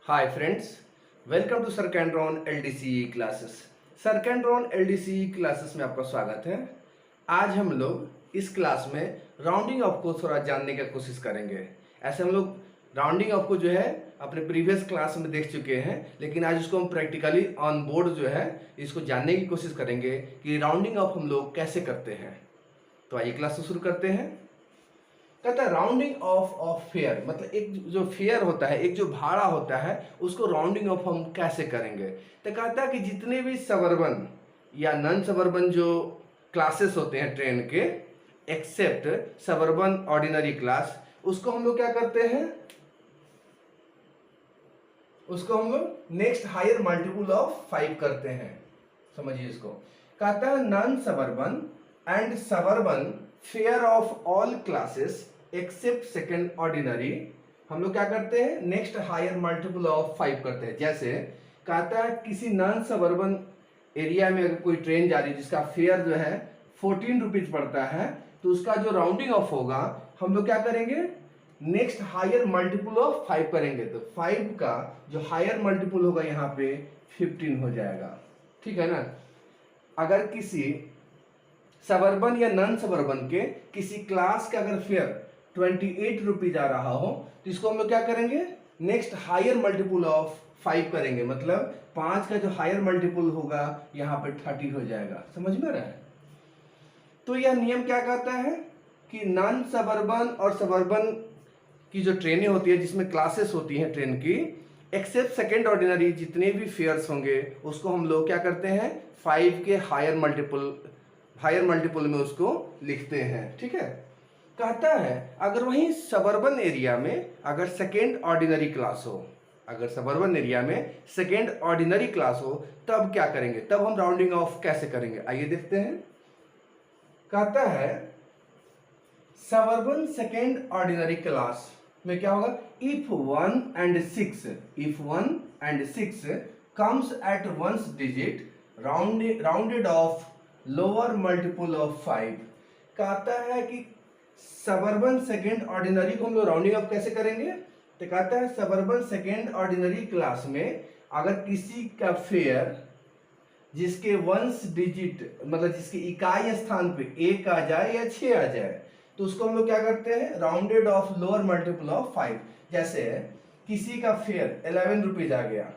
Hi friends, welcome to Sarkandron LDCE classes. Sarkandron LDCE classes में आपका स्वागत है। आज हम लोग इस क्लास में राउंडिंग ऑफ को थोड़ा जानने की कोशिश करेंगे। ऐसे हम लोग राउंडिंग ऑफ को जो है अपने प्रीवियस क्लास में देख चुके हैं, लेकिन आज इसको हम प्रैक्टिकली ऑन बोर्ड जो है इसको जानने की कोशिश करेंगे कि राउंडिंग ऑफ हम लोग कैसे करते हैं। तो आइए क्लास शुरू करते हैं। कहता है राउंडिंग ऑफ फेयर, मतलब एक जो फेयर होता है, एक जो भाड़ा होता है, उसको राउंडिंग ऑफ हम कैसे करेंगे। तो कहता है कि जितने भी सबर्बन या नॉन सबर्बन जो क्लासेस होते हैं ट्रेन के, एक्सेप्ट सबर्बन ऑर्डिनरी क्लास, उसको हम लोग क्या करते हैं, उसको हम लोग नेक्स्ट हायर मल्टीपल ऑफ 5 करते हैं। समझिए इसको। कहता है non suburban and suburban fare of all classes except second ordinary, हम लोग क्या करते हैं, नेक्स्ट हायर मल्टीपल ऑफ 5 करते हैं। जैसे कहता है किसी नॉन सबर्बन एरिया में अगर कोई ट्रेन जा रही है जिसका फेयर जो है 14 रुपीज पड़ता है, तो उसका जो राउंडिंग ऑफ होगा हम लोग क्या करेंगे, नेक्स्ट हायर मल्टीपल ऑफ 5 करेंगे। तो 5 का जो हायर मल्टीपल होगा यहाँ पे 15 हो जाएगा। ठीक है ना। अगर किसी सबर्बन या नॉन सबर्बन के किसी क्लास का अगर फेयर 28 रुपीज आ रहा हो, तो इसको हम लोग क्या करेंगे, नेक्स्ट हायर मल्टीपल ऑफ 5 करेंगे। मतलब 5 का जो हायर मल्टीपल होगा यहाँ पे 30 हो जाएगा। समझ में आ रहा है। तो यह नियम क्या कहता है कि नॉन सबर्बन और सबर्बन की जो ट्रेनें होती है जिसमें क्लासेस होती हैं ट्रेन की, एक्सेप्ट सेकेंड ऑर्डिनरी जितने भी फेयर्स होंगे उसको हम लोग क्या करते हैं, 5 के हायर मल्टीपल में उसको लिखते हैं। ठीक है। कहता है अगर वहीं सबर्बन एरिया में अगर सेकेंड ऑर्डिनरी क्लास हो, अगर सबर्बन एरिया में सेकेंड ऑर्डिनरी क्लास हो, तब क्या करेंगे, तब हम राउंडिंग ऑफ कैसे करेंगे, आइए देखते हैं। कहता है सबर्बन सेकेंड ऑर्डिनरी क्लास में क्या होगा, if 1 and 6 comes at one's digit rounded off lower multiple of 5। कहता है कि सबर्बन सेकेंड ऑर्डिनरी को हम लोग राउंडिंग ऑफ कैसे करेंगे। तो कहता है सबर्बन सेकेंड ऑर्डिनरी क्लास में अगर किसी का फेयर जिसके वंस डिजिट, मतलब जिसके इकाई स्थान पे 1 आ जाए या 6 आ जाए, तो उसको हम लोग क्या करते हैं, rounded off lower multiple of 5। जैसे किसी का फेयर 11 रुपीज आ गया,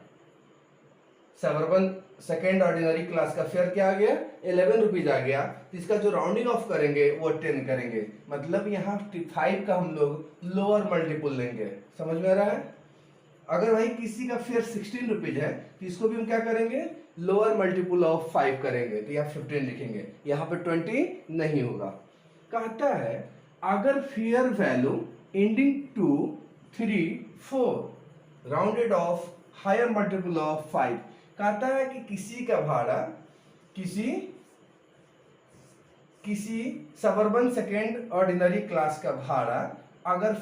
सबर्बन सेकेंड ऑर्डिनरी क्लास का फेयर क्या आ गया, 11 रुपीज आ गया, तो इसका जो राउंडिंग ऑफ करेंगे वो 10 करेंगे। मतलब यहाँ 5 का हम लोग लोअर मल्टीपल लेंगे। समझ में आ रहा है। अगर वही किसी का फेयर 16 रुपीज है, तो इसको भी हम क्या करेंगे, लोअर मल्टीपल ऑफ 5 करेंगे। तो यहाँ 15 लिखेंगे, यहाँ पे 20 नहीं होगा। कहता है अगर fare value ending 2, 3, 4 rounded off higher multiple of 5। कहता है कि किसी का भाड़ा, किसी सबर्बन सेकेंड ऑर्डिनरी क्लास का भाड़ा अगर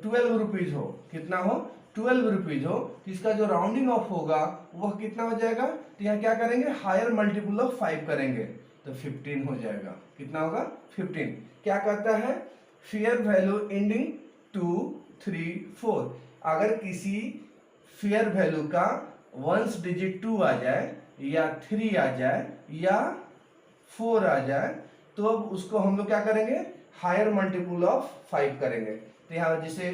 12 रुपीज हो, कितना हो, 12 रुपीज हो, तो इसका जो राउंडिंग ऑफ होगा वह कितना हो जाएगा। तो यहाँ क्या करेंगे, हायर मल्टीपल ऑफ 5 करेंगे, तो 15 हो जाएगा। कितना होगा, 15। क्या कहता है, फेयर वैल्यू एंडिंग 2, 3, 4। अगर किसी फेयर वैल्यू का वंस डिजिट 2 आ जाए या 3 आ जाए या 4 आ जाए, तो अब उसको हम लोग क्या करेंगे, हायर मल्टीपल ऑफ 5 करेंगे। तो यहाँ जैसे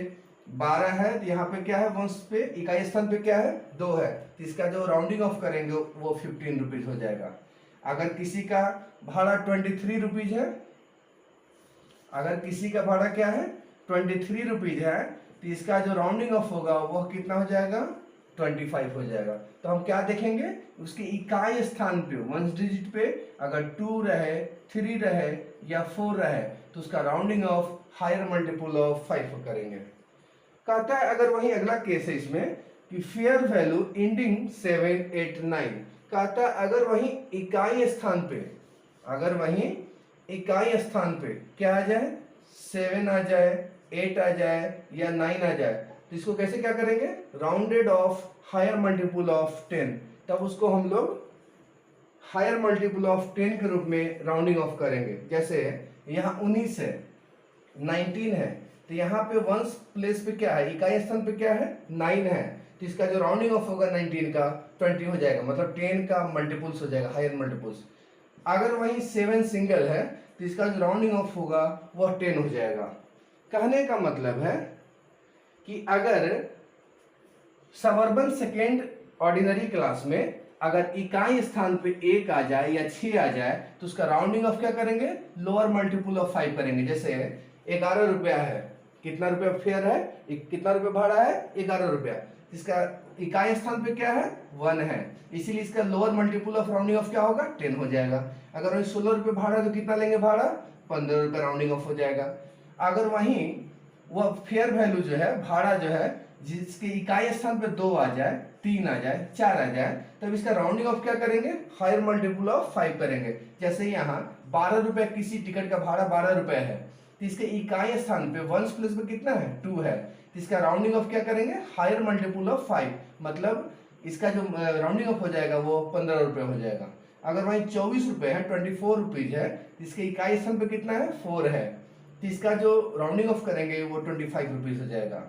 12 है, तो यहाँ पे क्या है, वंश पे इकाई स्थान पे क्या है, 2 है, तो इसका जो राउंडिंग ऑफ करेंगे वो 15 रुपीज हो जाएगा। अगर किसी का भाड़ा 23 रुपीज है, अगर किसी का भाड़ा क्या है, 23 रुपीज है, तो इसका जो राउंडिंग ऑफ होगा वह कितना हो जाएगा, 25 हो जाएगा। तो हम क्या देखेंगे, उसके इकाई स्थान पे वंस डिजिट पे अगर 2 रहे, 3 रहे या 4 रहे, तो उसका rounding off higher multiple of 5 करेंगे। कहता है अगर वही अगला केस है इसमें कि फेयर वैल्यू एंडिंग 7, 8, 9। कहता है अगर वही इकाई स्थान पे, अगर वही इकाई स्थान पे क्या आ जाए, 7 आ जाए, 8 आ जाए या 9 आ जाए, तो इसको कैसे क्या करेंगे, rounded off higher multiple of 10। तब उसको हम लोग हायर मल्टीपल ऑफ 10 के रूप में राउंडिंग ऑफ करेंगे। जैसे यहाँ 19 है, 19 है, तो यहाँ पे वंस प्लेस पे क्या है, इकाई स्थान पे क्या है, 9 है, तो इसका जो राउंडिंग ऑफ होगा 19 का 20 हो जाएगा, मतलब 10 का मल्टीपल्स हो जाएगा, हायर मल्टीपल्स। अगर वहीं 7 सिंगल है तो इसका जो राउंडिंग ऑफ होगा वह 10 हो जाएगा। कहने का मतलब है कि अगर सबअर्बन सेकेंड ऑर्डिनरी क्लास में अगर इकाई स्थान पे 1 आ जाए या 6 आ जाए तो उसका राउंडिंग ऑफ क्या करेंगे, लोअर मल्टीपल ऑफ 5 करेंगे। जैसे 11 रुपया है, कितना रुपया फेयर है, कितना रुपया भाड़ा है, 11 रुपया, इसका इकाई स्थान पे क्या है, 1 है, इसीलिए इसका lower multiple of rounding off क्या होगा, 10 हो जाएगा। अगर वही 16 रुपये भाड़ा तो कितना लेंगे भाड़ा, 15 रुपये राउंडिंग ऑफ हो जाएगा। अगर वहीं वह फेयर वैल्यू जो है, भाड़ा जो है, जिसके इकाई स्थान पे 2 आ जाए, 3 आ जाए, 4 आ जाए, तब इसका राउंडिंग ऑफ क्या करेंगे, हायर मल्टीपल ऑफ 5 करेंगे। जैसे यहाँ 12 रुपए किसी टिकट का भाड़ा 12 रुपए है, तो इसके इकाई स्थान पे 1 प्लेस पे कितना है, 2 है, तो इसका राउंडिंग ऑफ क्या करेंगे, हायर मल्टीपल ऑफ 5, मतलब इसका जो राउंडिंग ऑफ हो जाएगा वो 15 रुपए हो जाएगा। अगर वहीं 24 रुपए है, 24 रुपीज है, इसके इकाई स्थान पे कितना है, 4 है, तो इसका जो राउंडिंग ऑफ करेंगे वो 25 रुपीज हो जाएगा।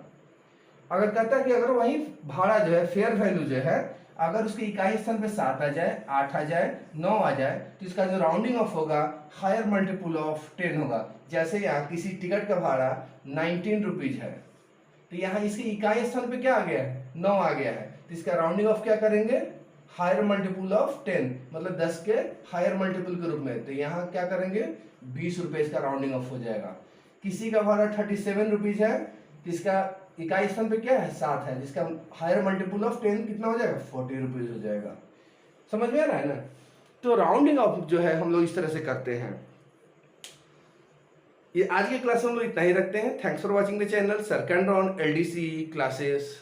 अगर कहता है कि अगर वही भाड़ा जो है, फेयर वैल्यू जो है, अगर उसके इकाई स्थान पे 7 आ जाए, 8 आ जाए, 9 आ जाए, तो इसका जो राउंडिंग ऑफ होगा हायर मल्टीपल ऑफ 10 होगा। जैसे यहाँ किसी टिकट का भाड़ा 19 रुपीज है, तो यहाँ इसके इकाई स्थान पे क्या आ गया है, 9 आ गया है, तो इसका राउंडिंग ऑफ क्या करेंगे, हायर मल्टीपल ऑफ 10, मतलब 10 के हायर मल्टीपल के रूप में, तो यहाँ क्या करेंगे, 20 रुपए इसका राउंडिंग ऑफ हो जाएगा। किसी का भाड़ा 37 रुपीज है, इसका इकाई स्थान पे क्या है, 7 है, जिसका हायर मल्टीपल ऑफ 10 कितना हो जाएगा, 40 रुपीज हो जाएगा। समझ में आ रहा है ना। तो राउंडिंग ऑफ जो है हम लोग इस तरह से करते हैं। ये आज के क्लास में हम लोग इतना ही रखते हैं। Thanks for watching the channel Sarkandron LDC classes.